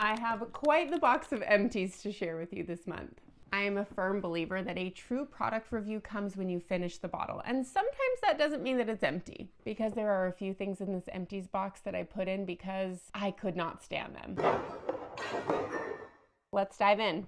I have quite the box of empties to share with you this month. I am a firm believer that a true product review comes when you finish the bottle. And sometimes that doesn't mean that it's empty, because there are a few things in this empties box that I put in because I could not stand them. Let's dive in.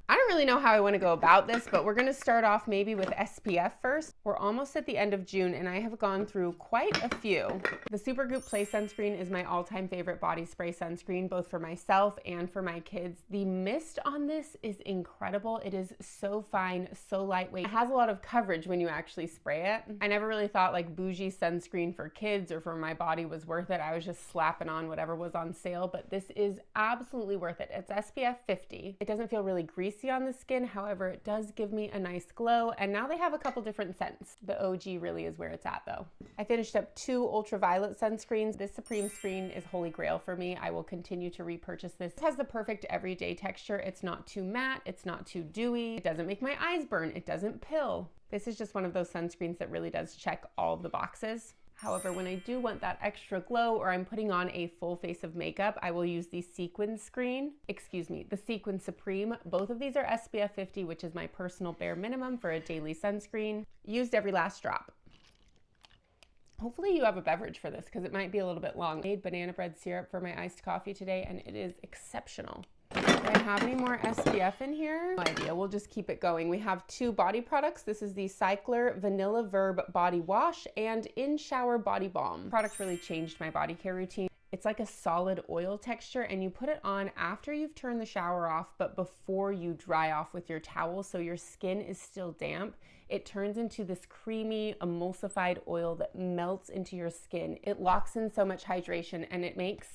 I don't really know how I want to go about this, but we're going to start off maybe with SPF first. We're almost at the end of June and I have gone through quite a few. The Supergoop Play Sunscreen is my all-time favorite body spray sunscreen, both for myself and for my kids. The mist on this is incredible. It is so fine, so lightweight. It has a lot of coverage when you actually spray it. I never really thought like bougie sunscreen for kids or for my body was worth it. I was just slapping on whatever was on sale, but this is absolutely worth it. It's SPF 50. It doesn't feel really greasy on the skin, however, it does give me a nice glow, and now they have a couple different scents. The OG really is where it's at though. I finished up 2 ultraviolet sunscreens. This Supreme screen is holy grail for me. I will continue to repurchase this. It has the perfect everyday texture. It's not too matte, it's not too dewy, it doesn't make my eyes burn, it doesn't pill. This is just one of those sunscreens that really does check all the boxes. However, when I do want that extra glow or I'm putting on a full face of makeup, I will use the Sequin the Sequin Supreme. Both of these are SPF 50, which is my personal bare minimum for a daily sunscreen. Used every last drop. Hopefully you have a beverage for this because it might be a little bit long. I made banana bread syrup for my iced coffee today and it is exceptional. Do I have any more SPF in here? No idea, we'll just keep it going. We have 2 body products. This is the Cyklar Vanilla Verve Body Wash and In Shower Body Balm. The product really changed my body care routine. It's like a solid oil texture and you put it on after you've turned the shower off, but before you dry off with your towel so your skin is still damp. It turns into this creamy emulsified oil that melts into your skin. It locks in so much hydration and it makes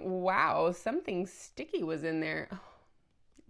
wow, something sticky was in there. Oh,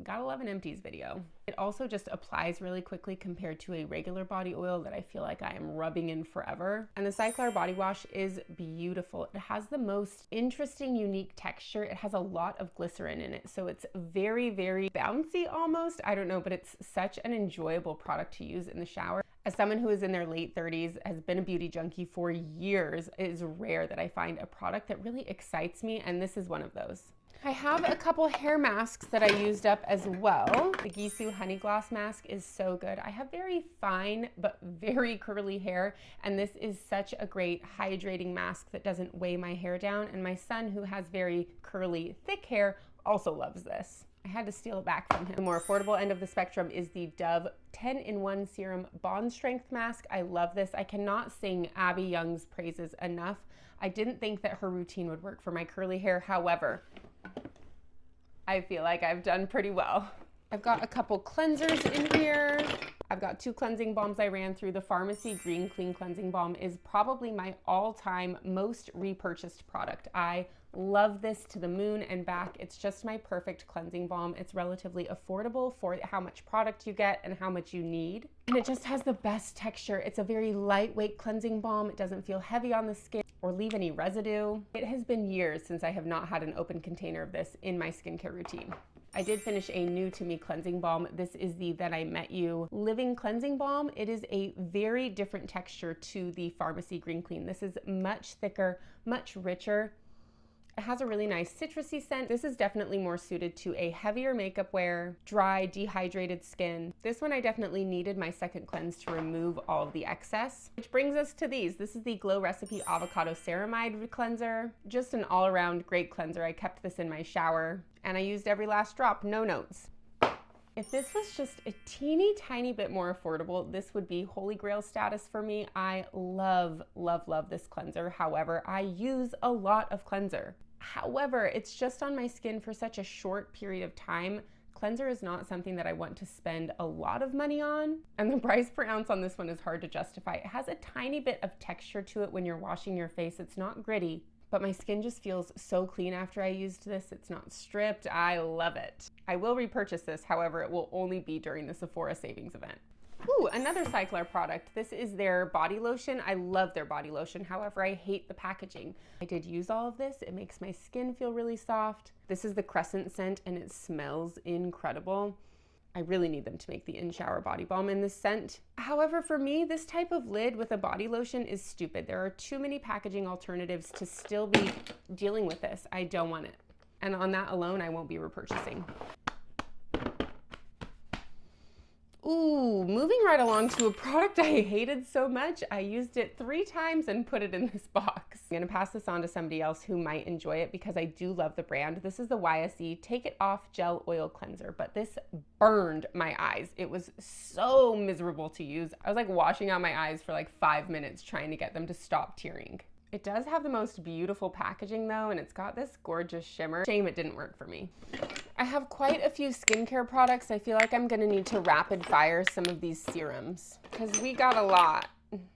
gotta love an empties video. It also just applies really quickly compared to a regular body oil that I feel like I am rubbing in forever. And the Cyklar body wash is beautiful. It has the most interesting, unique texture. It has a lot of glycerin in it, so it's very, very bouncy almost. I don't know, but it's such an enjoyable product to use in the shower. As someone who is in their late 30s, has been a beauty junkie for years, it is rare that I find a product that really excites me, and this is one of those. I have a couple hair masks that I used up as well. The Gisou Honey Gloss Mask is so good. I have very fine but very curly hair, and this is such a great hydrating mask that doesn't weigh my hair down, and my son, who has very curly, thick hair, also loves this. I had to steal it back from him. The more affordable end of the spectrum is the Dove 10-in-1 Serum Bond Strength Mask. I love this. I cannot sing Abby Young's praises enough. I didn't think that her routine would work for my curly hair. However, I feel like I've done pretty well. I've got a couple cleansers in here. I've got 2 cleansing balms I ran through. The Farmacy Green Clean Cleansing Balm is probably my all-time most repurchased product. I love this to the moon and back. It's just my perfect cleansing balm. It's relatively affordable for how much product you get and how much you need. And it just has the best texture. It's a very lightweight cleansing balm. It doesn't feel heavy on the skin or leave any residue. It has been years since I have not had an open container of this in my skincare routine. I did finish a new to me cleansing balm. This is the Then I Met You Living Cleansing Balm. It is a very different texture to the Farmacy Green Clean. This is much thicker, much richer. It has a really nice citrusy scent. This is definitely more suited to a heavier makeup wear, dry, dehydrated skin. This one I definitely needed my second cleanse to remove all of the excess. Which brings us to these. This is the Glow Recipe Avocado Ceramide Cleanser. Just an all-around great cleanser. I kept this in my shower and I used every last drop, no notes. If this was just a teeny tiny bit more affordable, this would be holy grail status for me. I love, love, love this cleanser. However, I use a lot of cleanser. However, it's just on my skin for such a short period of time. Cleanser is not something that I want to spend a lot of money on, and the price per ounce on this one is hard to justify. It has a tiny bit of texture to it when you're washing your face. It's not gritty, but my skin just feels so clean after I used this. It's not stripped. I love it. I will repurchase this, however, it will only be during the Sephora savings event. Ooh, another Cyklar product. This is their body lotion. I love their body lotion. However, I hate the packaging. I did use all of this. It makes my skin feel really soft. This is the Crescent scent and it smells incredible. I really need them to make the in-shower body balm in this scent. However, for me, this type of lid with a body lotion is stupid. There are too many packaging alternatives to still be dealing with this. I don't want it. And on that alone, I won't be repurchasing. Ooh, moving right along to a product I hated so much. I used it 3 times and put it in this box. I'm gonna pass this on to somebody else who might enjoy it because I do love the brand. This is the YSE Take It Off Gel Oil Cleanser, but this burned my eyes. It was so miserable to use. I was like washing out my eyes for like 5 minutes trying to get them to stop tearing. It does have the most beautiful packaging though, and it's got this gorgeous shimmer. Shame it didn't work for me. I have quite a few skincare products. I feel like I'm gonna need to rapid fire some of these serums because we got a lot.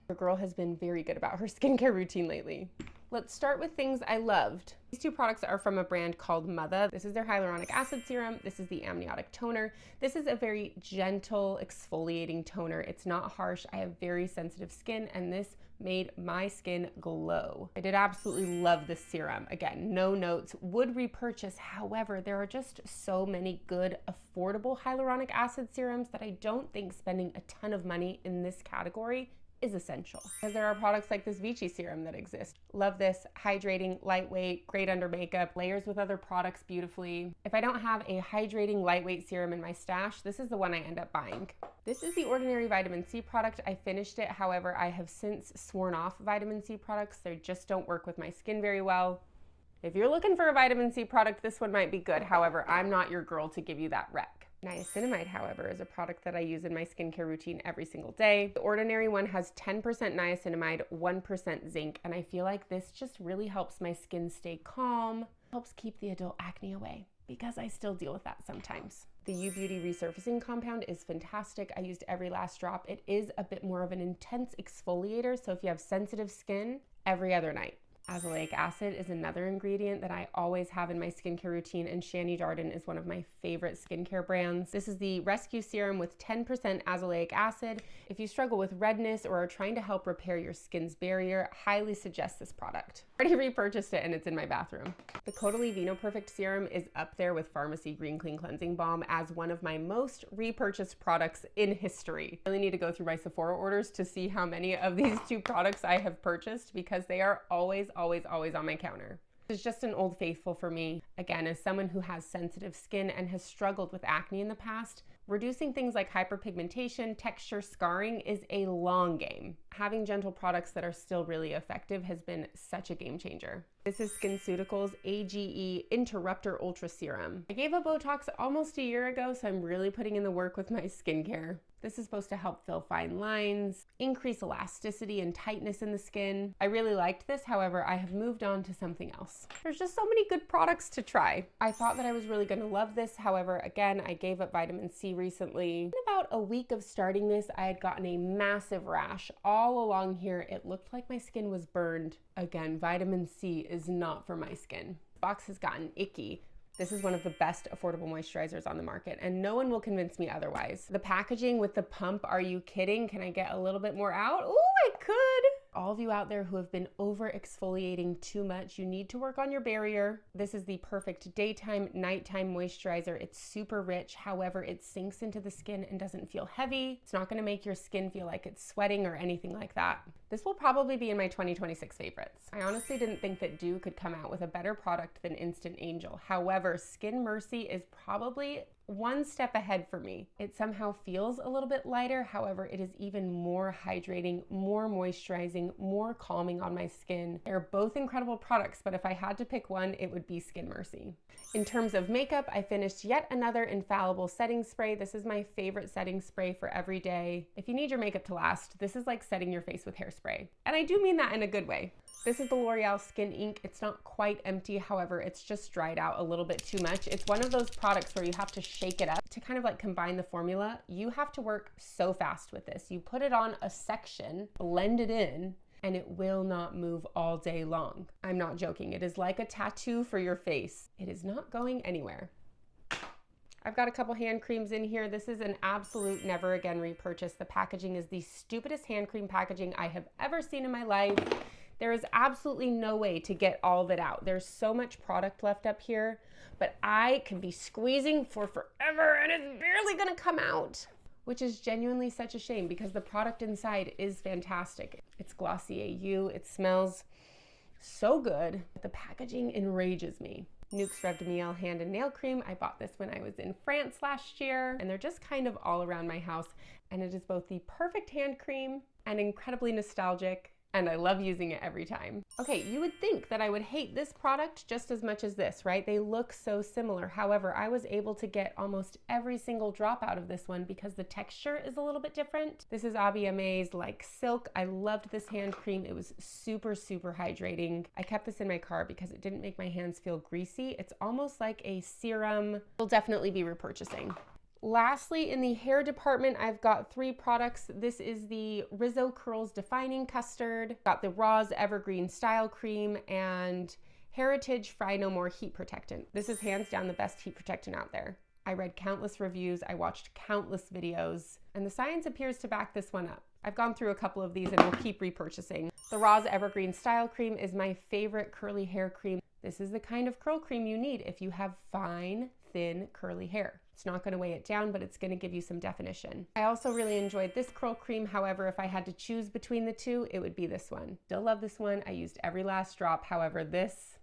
The girl has been very good about her skincare routine lately. Let's start with things I loved. These 2 products are from a brand called Mutha. This is their hyaluronic acid serum. This is the amniotic toner. This is a very gentle exfoliating toner. It's not harsh. I have very sensitive skin, and this made my skin glow. I did absolutely love this serum. Again, no notes, would repurchase. However, there are just so many good, affordable hyaluronic acid serums that I don't think spending a ton of money in this category is essential. Because there are products like this Vichy serum that exist. Love this, hydrating, lightweight, great under makeup, layers with other products beautifully. If I don't have a hydrating lightweight serum in my stash, this is the one I end up buying. This is the Ordinary Vitamin C product. I finished it, however, I have since sworn off vitamin C products. They just don't work with my skin very well. If you're looking for a vitamin C product, this one might be good. However, I'm not your girl to give you that rec. Niacinamide, however, is a product that I use in my skincare routine every single day. The Ordinary one has 10% niacinamide, 1% zinc, and I feel like this just really helps my skin stay calm, helps keep the adult acne away, because I still deal with that sometimes. The U Beauty Resurfacing compound is fantastic. I used every last drop. It is a bit more of an intense exfoliator, so if you have sensitive skin, every other night. Azelaic acid is another ingredient that I always have in my skincare routine, and Shani Darden is one of my favorite skincare brands. This is the Rescue Serum with 10% azelaic acid. If you struggle with redness or are trying to help repair your skin's barrier, highly suggest this product. I already repurchased it and it's in my bathroom. The Caudalie Vinoperfect Serum is up there with Farmacy Green Clean Cleansing Balm as one of my most repurchased products in history. I really need to go through my Sephora orders to see how many of these 2 products I have purchased because they are always on my counter. It's just an old faithful for me. Again, as someone who has sensitive skin and has struggled with acne in the past, reducing things like hyperpigmentation, texture, scarring is a long game. Having gentle products that are still really effective has been such a game changer. This is Skinceuticals AGE Interrupter Ultra Serum. I gave up Botox almost a year ago, so I'm really putting in the work with my skincare. This is supposed to help fill fine lines, increase elasticity and tightness in the skin. I really liked this, however, I have moved on to something else. There's just so many good products to try. I thought that I was really gonna love this, however, again, I gave up vitamin C recently. In about a week of starting this, I had gotten a massive rash all along here. It looked like my skin was burned. Again, vitamin C is not for my skin. The box has gotten icky. This is one of the best affordable moisturizers on the market, and no one will convince me otherwise. The packaging with the pump, are you kidding? Can I get a little bit more out? Ooh, I could. All of you out there who have been over exfoliating too much, you need to work on your barrier. This is the perfect daytime, nighttime moisturizer. It's super rich. However, it sinks into the skin and doesn't feel heavy. It's not gonna make your skin feel like it's sweating or anything like that. This will probably be in my 2026 favorites. I honestly didn't think that Dieux could come out with a better product than Instant Angel. However, Skin Mercy is probably one step ahead for me. It somehow feels a little bit lighter. However, it is even more hydrating, more moisturizing, more calming on my skin. They're both incredible products, but if I had to pick one, it would be Skin Mercy. In terms of makeup, I finished yet another Infallible setting spray. This is my favorite setting spray for every day. If you need your makeup to last, this is like setting your face with hairspray. And I do mean that in a good way. This is the L'Oreal Skin Ink. It's not quite empty, however, it's just dried out a little bit too much. It's one of those products where you have to shake it up to kind of like combine the formula. You have to work so fast with this. You put it on a section, blend it in, and it will not move all day long. I'm not joking. It is like a tattoo for your face. It is not going anywhere. I've got a couple hand creams in here. This is an absolute never again repurchase. The packaging is the stupidest hand cream packaging I have ever seen in my life. There is absolutely no way to get all of it out. There's so much product left up here, but I can be squeezing for forever and it's barely gonna come out, which is genuinely such a shame because the product inside is fantastic. It's Glossier You, it smells so good. The packaging enrages me. Nuxe Rev de Miel hand and nail cream. I bought this when I was in France last year, and they're just kind of all around my house, and it is both the perfect hand cream and incredibly nostalgic, and I love using it every time. Okay, you would think that I would hate this product just as much as this, right? They look so similar. However, I was able to get almost every single drop out of this one because the texture is a little bit different. This is ABI AME Like Silk. I loved this hand cream. It was super, super hydrating. I kept this in my car because it didn't make my hands feel greasy. It's almost like a serum. I'll definitely be repurchasing. Lastly, in the hair department, I've got 3 products. This is the Rizzo Curls Defining Custard, got the Roz Evergreen Style Cream, and Heritage Fry No More Heat Protectant. This is hands down the best heat protectant out there. I read countless reviews, I watched countless videos, and the science appears to back this one up. I've gone through a couple of these and will keep repurchasing. The Roz Evergreen Style Cream is my favorite curly hair cream. This is the kind of curl cream you need if you have fine, thin, curly hair. It's not going to weigh it down, but it's going to give you some definition. I also really enjoyed this curl cream. However, if I had to choose between the two, it would be this one. Still love this one. I used every last drop. However, this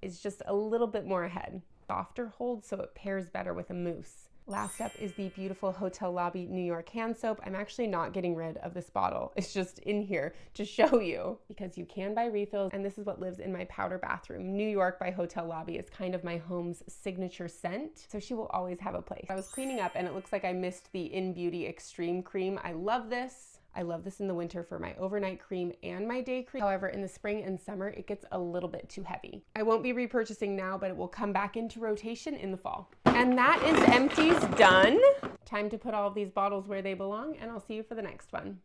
is just a little bit more ahead. Softer hold, so it pairs better with a mousse. Last up is the beautiful Hotel Lobby New York hand soap. I'm actually not getting rid of this bottle. It's just in here to show you because you can buy refills, and this is what lives in my powder bathroom. New York by Hotel Lobby is kind of my home's signature scent, so she will always have a place. I was cleaning up and it looks like I missed the In Beauty Extreme Cream. I love this. I love this in the winter for my overnight cream and my day cream. However, in the spring and summer, it gets a little bit too heavy. I won't be repurchasing now, but it will come back into rotation in the fall. And that is Empties done. Time to put all of these bottles where they belong, and I'll see you for the next one.